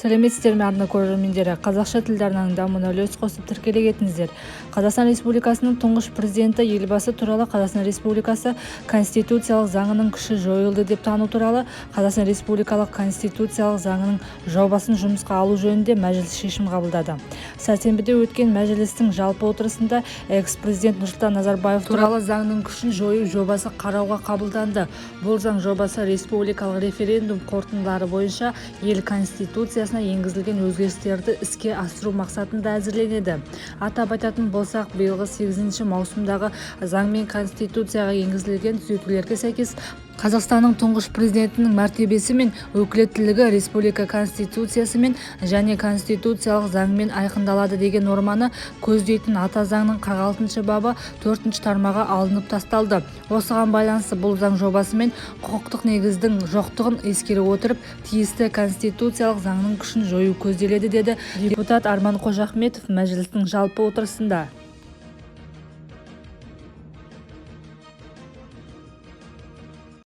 сәлеметсіздер ме арна көрермендері, қазақша тілді арнаның дамуына үлес қосып тіркеле кетіңіздер. Қазақстан Республикасының тұңғыш президенті елбасы туралы Қазақстан Республикасы конституциялық заңының күші жойылды деп тану туралы Қазақстан Республикалық конституциялық заңының жобасын жұмысқа алу жөнінде мәжіліс шешім қабылдады. Сәрсенбіде өткен мәжілістің жалпы отырысында экс-президент Нұрсұлтан Назарбаев туралы заңның күшін жою жобасы қарауға қабылданды. Бұл заң жобасы республикалық референдум қорытындылары бойынша ел конституциясына енгізілген өзгерістерді іске асыру мақсатында әзірленеді. Атап айтатын болсақ, биылғы 8 маусымдағы заң мен конституцияға енгізілген түзетулерге сәйкес Қазақстанның тұңғыш президентінің мәртебесі мен өкілеттілігі республика конституциясымен және конституциялық заңмен айқындалады деген норманы көздейтін ата заңның 46 бабы 4 тармағы алынып тасталды. Осыған байланысты бұл заң жобасымен құқықтық негіздің жоқтығын ескере отырып, тиісті конституциялық заңның күшін жою көзделеді, деді депутат Арман Қожахметов мәжілістің жалпы отырысында.